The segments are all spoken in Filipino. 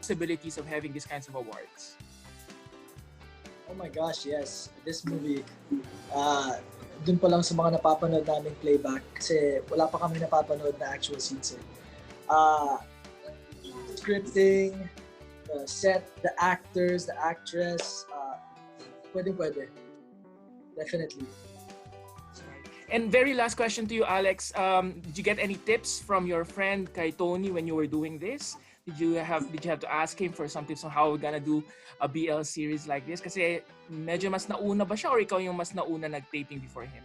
possibilities of having these kinds of awards? Oh my gosh, yes. This movie, dun pa lang sa mga napapanood naming playback kasi wala pa kami napapanood na actual scenes. Scripting, the set, the actors, the actress, pwede. Definitely. And very last question to you, Alex. Did you get any tips from your friend kay Tony when you were doing this? Did you have to ask him for some tips on how we're gonna do a BL series like this? Kasi medyo mas nauna ba siya or ikaw yung mas nauna nag-taping before him?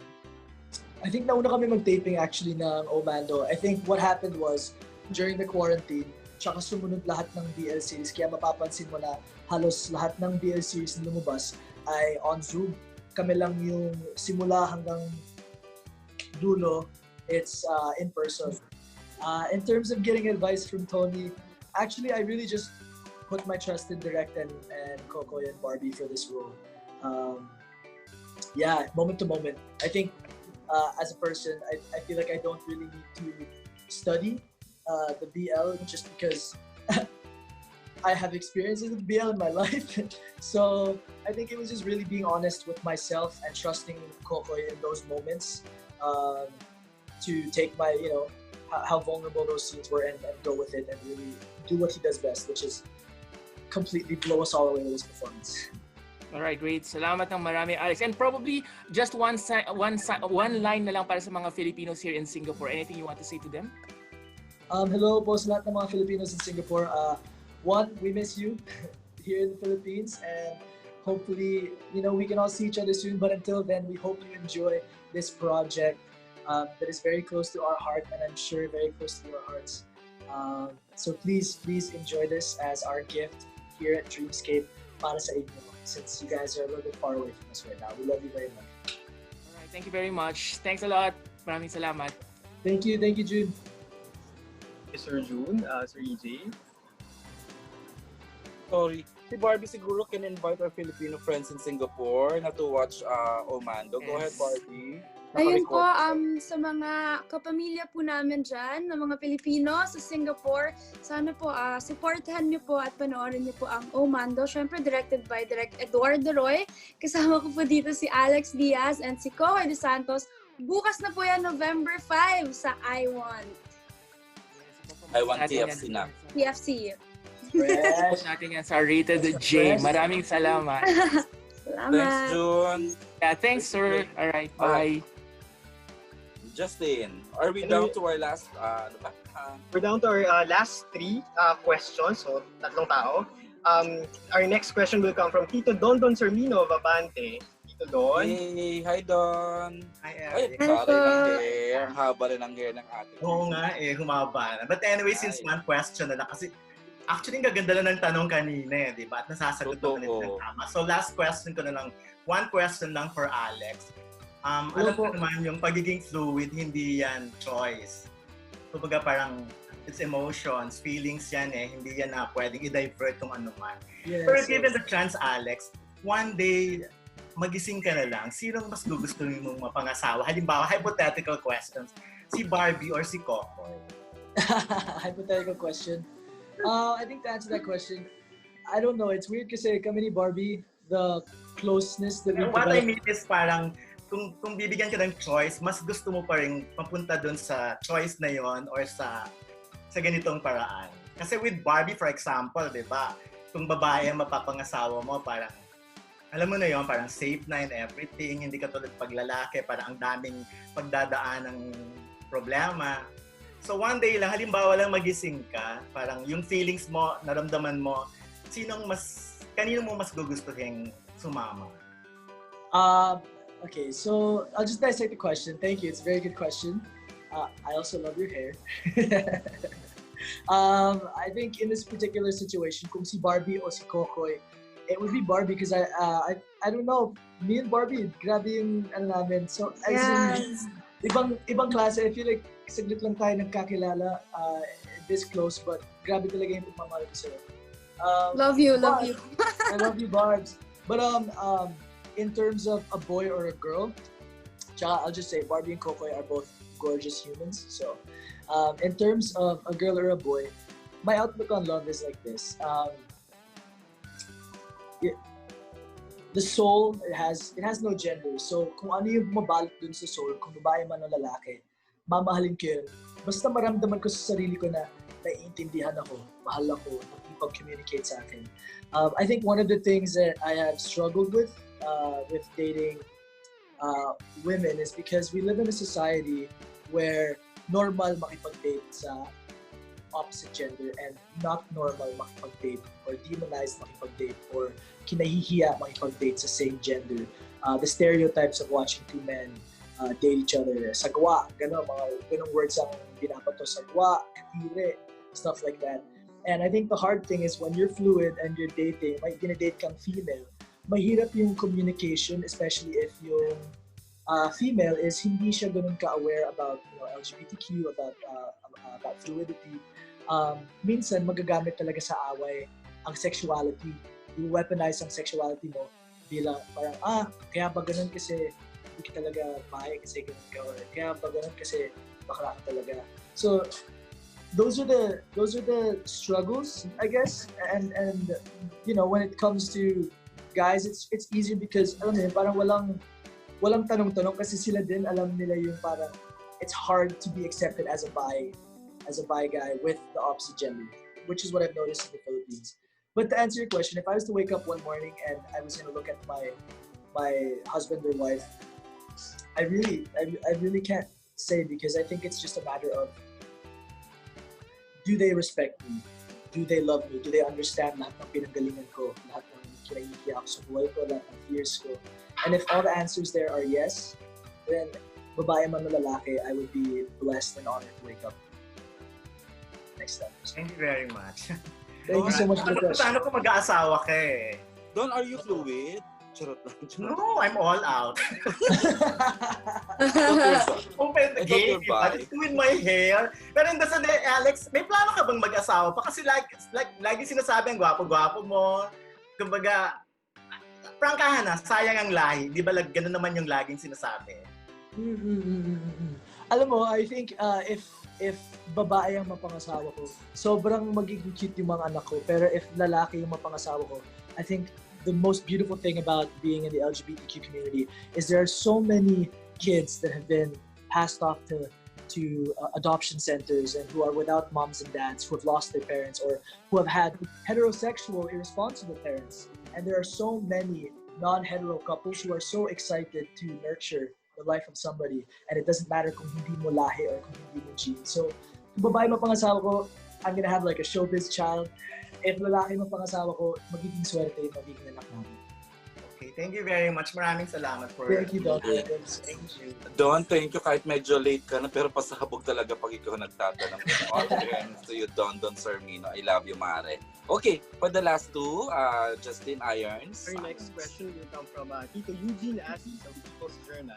I think nauna kami mag-taping actually ng Mando. I think what happened was during the quarantine, tsaka sumunod lahat ng BL series. Kaya mapapansin mo na halos lahat ng BL series na lumabas ay on Zoom. Kami lang yung simula hanggang dulo, it's in person. In terms of getting advice from Tony, actually I really just put my trust in Direct and Kokoy and Barbie for this role. Moment to moment. I think as a person, I feel like I don't really need to study the BL just because I have experiences with BL in my life. So I think it was just really being honest with myself and trusting Kokoy in those moments to take my, how vulnerable those scenes were and go with it and really do what he does best, which is completely blow us all away with his performance. All right, great. Salamat ng marami, Alex. And probably just one line na lang para sa mga Filipinos here in Singapore. Anything you want to say to them? Hello po sa lahat ng mga Filipinos in Singapore. One, we miss you here in the Philippines, and hopefully, we can all see each other soon. But until then, we hope you enjoy this project that is very close to our heart, and I'm sure very close to your hearts. So please enjoy this as our gift here at Dreamscape para sa inyo, since you guys are a little bit far away from us right now. We love you very much. All right, thank you very much. Thanks a lot. Maraming salamat. Thank you, June. Sir June, Sir EJ. Sorry, si Barbie siguro can invite our Filipino friends in Singapore na to watch Mando. Go ahead, Barbie. Ayun po, sa mga kapamilya po namin dyan, ng mga Pilipino sa Singapore, sana po supportahan niyo po at panoorin niyo po ang Mando. Syempre directed by Direct Eduardo Roy. Kasama ko po dito si Alex Diaz and si Kokoy de Santos. Bukas na po yan, November 5 sa I-Want. I-Want KFC na. KFC. Post natin yan sa Rated J. Maraming salamat. Salamat. Thanks, June. Yeah, thanks, sir. All right, bye. Justin, are we down to our last, We're down to our last three questions, so tatlong tao. Our next question will come from Tito Don Sermino of Abante. Tito Don. Hey, hi Don. Hi, Ay, Eric. pare ng hair. Haba rin ang hair ng ate. Oo nga humaba na. But anyway, since one question na lang, kasi actually, ang gaganda lang ng tanong kanina di ba? At nasasagot naman ito ng tama. So last question ko na lang, one question lang for Alex. Alam ko naman, yung pagiging fluid, hindi yan choice. Kumbaga parang, it's emotions, feelings yan hindi yan na pwedeng i-divert kung ano man. Yes, Pero given the chance, Alex, one day, magising ka na lang, sinong mas gugustuhin mong mapangasawa? Halimbawa, hypothetical questions, si Barbie or si Kokoy? Hypothetical question. I think to answer that question, I don't know. It's weird kasi kami ni Barbie, the closeness that we What I mean is parang, kung bibigyan ka ng choice, mas gusto mo pa rin mapunta dun sa choice na yon or sa ganitong paraan. Kasi with Barbie, for example, di ba? Kung babae ang mapapangasawa mo, parang, alam mo na yon, parang safe na and everything, hindi ka tulad paglalaki, parang ang daming pagdadaan ng problema. So one day lang, halimbawa lang magising ka, parang yung feelings mo, naramdaman mo, kanino mo mas gugustuhin sumama? Okay, so I'll just dissect the question. Thank you. It's a very good question. I also love your hair. I think in this particular situation, kung si Barbie o si Kokoy, it would be Barbie because I don't know. Me and Barbie, grabe yung namin. So as in, ibang klase. I feel like saglit lang tayo nagkakilala this close, but grabe talaga yung pagmamahal ko sa'yo. Love you. I love you, Barbs. But in terms of a boy or a girl, I'll just say Barbie and Kokoy are both gorgeous humans. So in terms of a girl or a boy, my outlook on love is like this. The soul, it has no gender. So kung ano yung mabalot dun sa soul, kung babae man o lalaki, mamahalin ko yun. Basta maramdaman ko sa sarili ko na naiintindihan ako, mahal ako, nakipag-communicate sa akin. I think one of the things that I have struggled with dating women is because we live in a society where normal makipag-date sa opposite gender and not normal makipag-date or demonized makipag-date or kinahihiya makipag-date sa same gender. The stereotypes of watching two men date each other, sagwa, gano'n, mga ganong words ang binabato, sagwa, katire, stuff like that. And I think the hard thing is when you're fluid and you're dating, may gina-date kang female, mahirap yung communication, especially if yung female is hindi siya ganun ka-aware about LGBTQ, about fluidity. Minsan magagamit talaga sa away ang sexuality. You weaponize ang sexuality mo bilang parang, kaya ba ganun kasi hindi ka talaga bahay kasi ganun ka, or kaya ba ganun kasi bakla ka talaga. So those are the struggles, I guess, and when it comes to guys, it's easier because parang walang tanong-tanong kasi sila din alam nila yung parang it's hard to be accepted as a bi guy with the opposite gender, which is what I've noticed in the Philippines. But to answer your question, if I was to wake up one morning and I was going to look at my husband or wife, I really can't say, because I think it's just a matter of, do they respect me? Do they love me? Do they understand lahat ng pinanggalingan ko, lahat ng kinahihiya ako sa buhay ko, lahat ng fears ko? And if all the answers there are yes, then babae man o lalaki, I would be blessed and honored to wake up next time. Thank you very much. Thank you so much for the question. Paano kung mag-aasawa ka eh? Don, are you fluid? Charot lang. No, I'm all out. Open Open the game, diba? Just doing my hair. Pero hindi sa Alex, may plano ka bang mag-asawa pa? Kasi lagi sinasabi ang gwapo-gwapo mo. Kumbaga, prangkahan na, sayang ang lahi. Di ba ganun naman yung laging sinasabi? Alam mo, I think if babae ang mapangasawa ko, sobrang magiging cute yung mga anak ko. Pero if lalaki yung mapangasawa ko, I think the most beautiful thing about being in the LGBTQ community is there are so many kids that have been passed off to adoption centers and who are without moms and dads, who have lost their parents, or who have had heterosexual, irresponsible parents. And there are so many non-hetero couples who are so excited to nurture the life of somebody, and it doesn't matter kung hindi mo lahi or kung hindi mo gene. So, kung babae mapangasawa ko, I'm gonna have like a showbiz child. If lalaki mapangasawa ko, magiging swerte yung magiging anak namin. Okay, thank you very much. Maraming salamat for... Thank you, Doctor. Thank you. Don, thank you. Kahit medyo late ka na, pero pasabog talaga pag ikaw nagtatanong. All fairness to you, Don Sermino. I love you, Mare. Okay, for the last two, Justin Irons. Our next question will come from Tito Eugene Assis of People's Journal.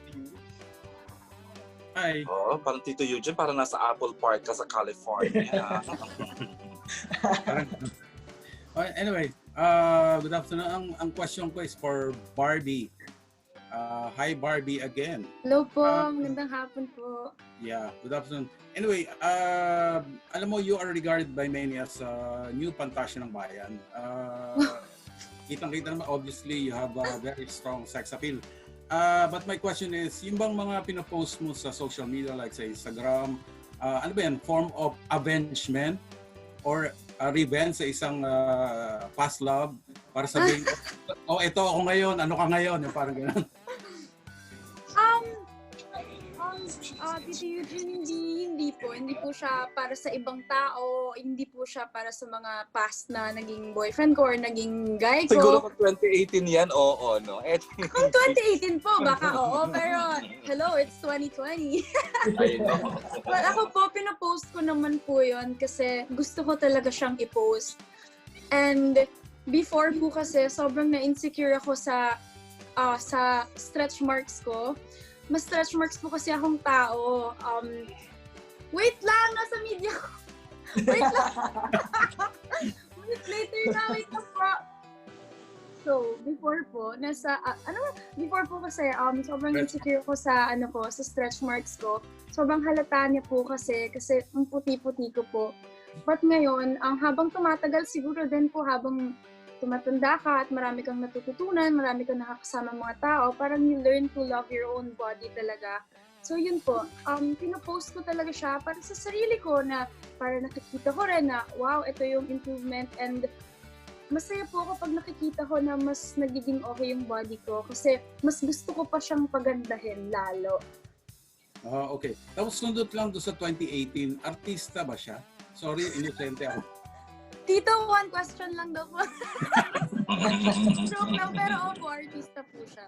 Tito Eugene. Hi. Oh, parang Tito Eugene, parang nasa Apple Park ka sa California. Anyway, good afternoon. Ang question ko is for Barbie. Hi Barbie again. Hello po, magandang hapon po. Yeah, good afternoon. Anyway, alam mo, you are regarded by many as new pantasya ng bayan. Kitang-kita naman, obviously, you have a very strong sex appeal. But my question is, yung bang mga pinapost mo sa social media, like sa Instagram, ano ba yan, form of avengement or revenge sa isang past love para sabihin, ito ako ngayon, ano ka ngayon, yung parang gano'n. Tito Eugene, hindi po siya para sa ibang tao, hindi po siya para sa mga past na naging boyfriend ko or naging guy ko. Siguro kung 2018 yan, oo, no? Kung 2018 po, baka oo, pero hello, it's 2020. I know. But ako po, pinapost ko naman po yun kasi gusto ko talaga siyang i-post. And before po kasi, sobrang na-insecure ako sa stretch marks ko. Mas stretch marks po kasi akong tao. Wait lang, nasa media ko. Wait lang. Wait lang po. So, before po, before po kasi, sobrang insecure ko sa stretch marks ko. Sobrang halata niya po kasi ang puti-puti ko po. But ngayon, habang tumatagal, siguro din po habang tumatanda ka at marami kang natututunan, marami kang nakakasama mga tao, parang you learn to love your own body talaga. So yun po, pinopost ko talaga siya para sa sarili ko na para nakikita ko rin na wow, ito yung improvement, and masaya po ako pag nakikita ko na mas nagiging okay yung body ko kasi mas gusto ko pa siyang pagandahin lalo. Okay. Tapos sundot lang doon sa 2018, artista ba siya? Sorry, inosente ako. Tito, one question lang daw po. Joke lang, pero opo, artista po siya.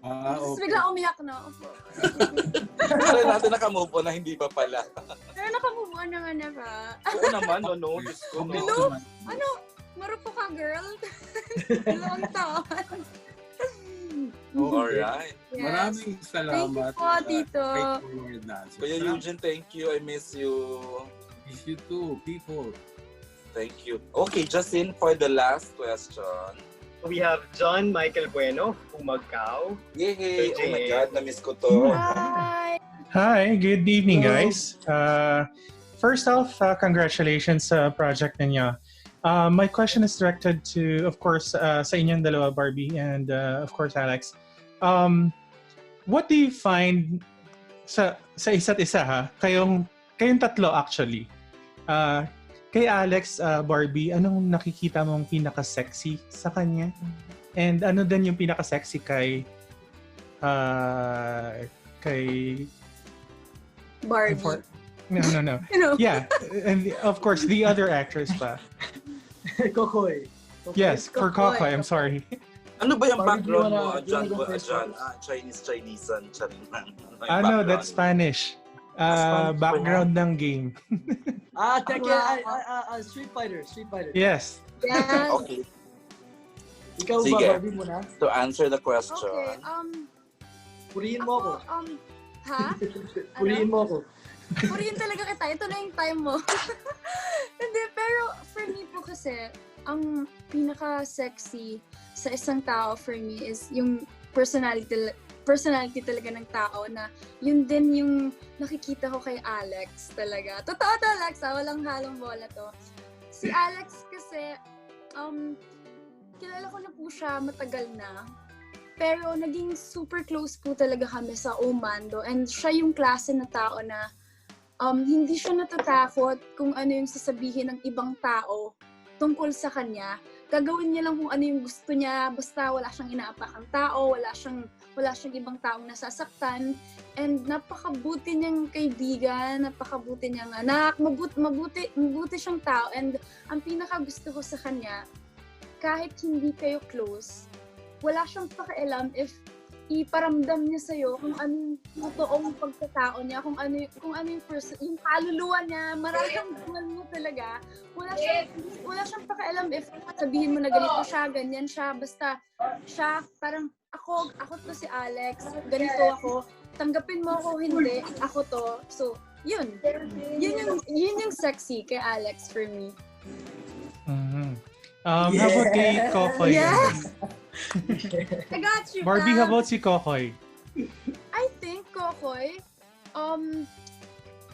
Tapos Okay. bigla umiyak na, opo. Pero natin nakamove on na hindi pa pala. Pero nakamove on naman na ba? Oo naman, no? Diyos ko, no? Hello? Ano? Marupo ka, girl? Dalawang taon. Alright. Yes. Maraming salamat. Thank you po, Tito. Straightforward na answer. Kuya Eugene, thank you. I miss you. Miss you too, people. Thank you. Okay, Justin, for the last question. We have John Michael Bueno, Humagkaw. Yay! Oh my God, na-miss ko to. Hi! Hi, good evening, guys. First off, congratulations sa project ninyo. My question is directed to, of course, sa inyong dalawa, Barbie, and of course, Alex. What do you find sa isa't isa, ha? Kayong tatlo, actually. Kay Alex, Barbie, anong nakikita mong pinaka-sexy sa kanya? And ano din yung pinaka-sexy kay Barbie. No. You know? Yeah, and of course the other actress pa. Kokoy. Yes, for Kokoy. Kokoy, I'm sorry. Ano ba yung Barbie, background do you mo? wanna- do you wanna go first? Chinese-Chinesean. Charing. No, that's Spanish. Spanish Background ng game. Tekken, Street Fighter. Yes. Yes. Okay, Ikaw ba, Sige. Barbie muna? to answer the question. Okay, Purihin mo ako. ha? Purihin mo ako. Purihin talaga kita. Ito na yung time mo. Hindi, pero for me po kasi, ang pinaka-sexy sa isang tao for me is yung personality talaga ng tao na yun din yung nakikita ko kay Alex talaga. Totoo to, Alex, walang halong bola to. Si Alex kasi, kilala ko na po siya matagal na. Pero naging super close po talaga kami sa Mando, and siya yung klase na tao na hindi siya natatakot kung ano yung sasabihin ng ibang tao tungkol sa kanya. Gagawin niya lang kung ano yung gusto niya, basta wala siyang inaapakang tao, wala siyang ibang taong nasasaktan, and napakabuti niyang kaibigan, napakabuti niyang anak, mabuti siyang tao, and ang pinakagusto ko sa kanya, kahit hindi kayo close, wala siyang pakialam if iparamdam niya sa'yo kung ano yung totoong pagkatao niya, kung ano yung kaluluwa niya, mararamdaman mo talaga. Wala siyang pakialam if sabihin mo na ganito siya, ganyan siya, basta siya, parang ako to si Alex, ganito ako, tanggapin mo ako, hindi, ako to. So, yun yung sexy kay Alex for me. Mm-hmm. How about kay Kokoy? Yes! I got you, Barbie, Pam. how about si Kokoy? I think Kokoy,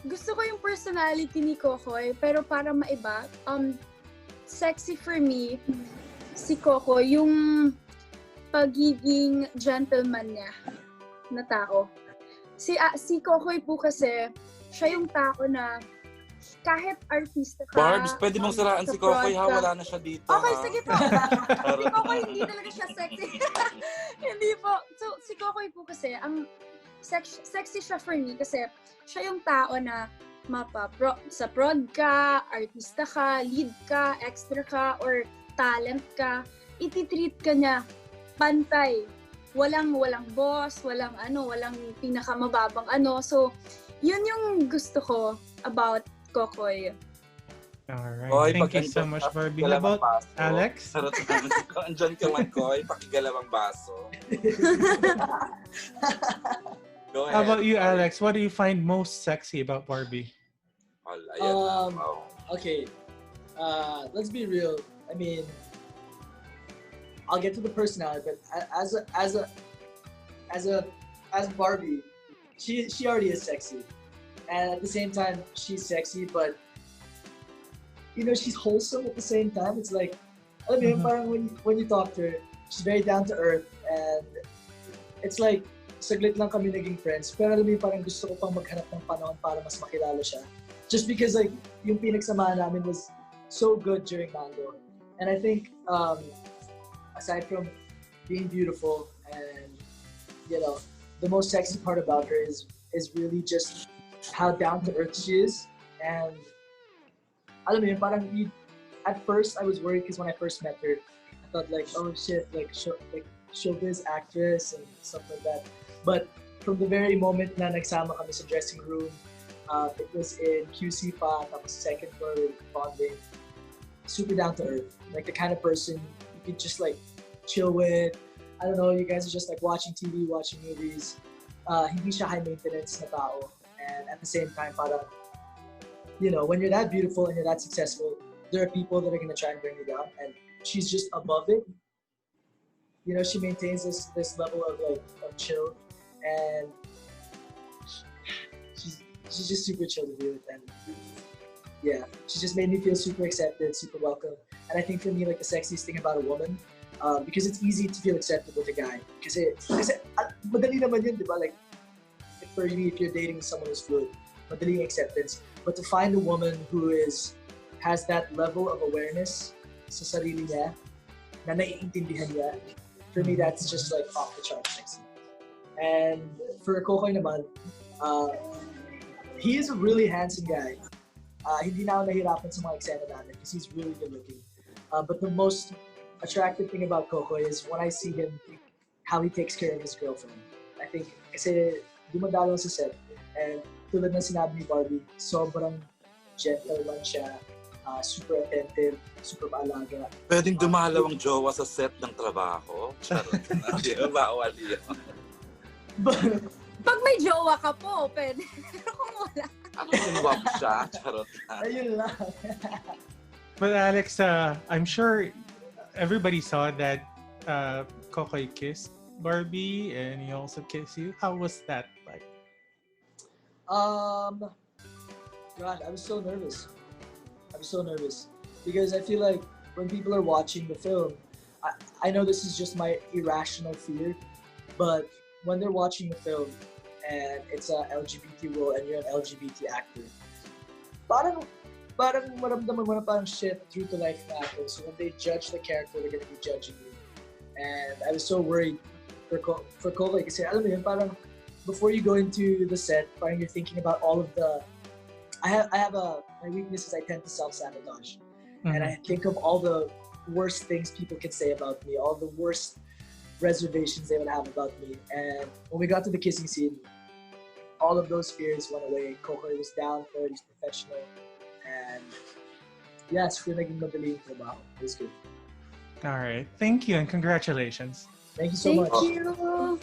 gusto ko yung personality ni Kokoy, pero para maiba, sexy for me, si Kokoy, yung pagiging gentleman niya na tao. Si Kokoy po kasi, siya yung tao na kahit artista ka. Barbs, pwede mong saraan si Kokoy, ha? Wala na siya dito. Okay, ha? sige po. Si Kokoy, hindi talaga siya sexy. Hindi po. So, si Kokoy po kasi, ang sexy siya for me kasi siya yung tao na sa prod ka, artista ka, lead ka, extra ka, or talent ka, ititreat ka niya pantay. Walang boss, walang pinakamababang ano. So, yun yung gusto ko about Kokoy. Alright, Koy, thank pag you so andyan much, ka, Barbie. How pakigalawang about baso. Alex? Sarot naman. Andyan ka man, Koy. Pakigalawang baso. Go ahead. How about you, Koy. Alex? What do you find most sexy about Barbie? Ayan na. Wow. Okay. Let's be real. I mean, I'll get to the personality, but as Barbie, she already is sexy, and at the same time she's sexy. But you know, she's wholesome at the same time. It's like, alam mo yun, parang when you talk to her, she's very down to earth, and it's like, saglit lang kami naging friends. Pero alam mo yun, parang gusto ko pang maghanap ng panahon para mas makilala siya. Just because like, yung pinagsamahan namin was so good during Mando. And I think, aside from being beautiful and, you know, the most sexy part about her is really just how down to earth she is. And alam mo yun, parang at first I was worried because when I first met her, I thought like, oh shit, like showbiz actress and stuff like that. But from the very moment na nagsama kami sa dressing room, it was in QC pa, tapos second floor bonding, super down to earth. Like the kind of person you could just like chill with. I don't know, you guys are just like watching TV, watching movies. Hindi siya high maintenance na tao. And at the same time, parang, you know, when you're that beautiful and you're that successful, there are people that are going to try and bring you down. And she's just above it. You know, she maintains this level of like of chill, and she's just super chill to be with. And yeah, she just made me feel super accepted, super welcome. And I think for me, like the sexiest thing about a woman, because it's easy to feel accepted with a guy. Kasi madali naman yun, di ba? Like, for you, if you're dating someone who's good, madali yung acceptance. But to find a woman who has that level of awareness sa sarili niya, na naiintindihan niya, for me, that's just like off the chart sexy. And for Kokoy naman, he is a really handsome guy. Hindi na ako nahirapan sa mga eksena namin because he's really good looking. But the most attractive thing about Kokoy is when I see him, how he takes care of his girlfriend. I think, kasi dumadalo sa set, and tulad ng sinabi ni Barbie, sobrang gentle lang siya, super attentive, super maalaga. Pwedeng dumalaw ang jowa sa set ng trabaho. Charot na. Di ba bawal yun? Pag may jowa ka po, pwede. Pero kung wala. Ako sinwap siya. Charot na. Ayun lang. But Alex, I'm sure everybody saw that Kokoy kissed Barbie and he also kissed you. How was that like? God, I was so nervous. Because I feel like when people are watching the film, I know this is just my irrational fear, but when they're watching the film and it's a LGBT role and you're an LGBT actor, parang maramdaman mo na parang shit, true to life na ako. So when they judge the character, they're gonna be judging you. And I was so worried for Kokoy kasi alam mo yun, parang before you go into the set, parang you're thinking about all of the. My weakness is I tend to self-sabotage. Mm-hmm. And I think of all the worst things people can say about me, all the worst reservations they would have about me. And when we got to the kissing scene, all of those fears went away. Kokoy was down for it, he's professional. And yes, feel naging madali yung trabaho. It was good. All right. Thank you and congratulations. Thank you so much. Thank you.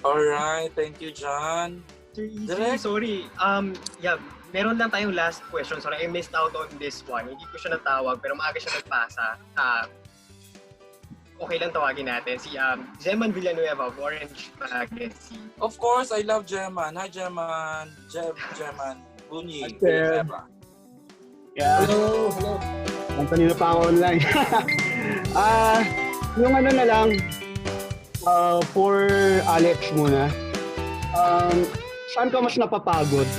All right. Thank you, John. Direct? Sorry. Yeah, meron lang tayong last question. Sorry, I missed out on this one. Hindi ko siya natawag, pero maaga siya nagpasa. Okay lang tawagin natin. Si Zeman Villanueva of Orange Magazine. Of course, I love Jeman. Hi, Jeman. Jeman. Bunyi. Yeah. Hello. Ang kanina pa ako online. Yung ano na lang, for Alex muna, saan ka mas napapagod?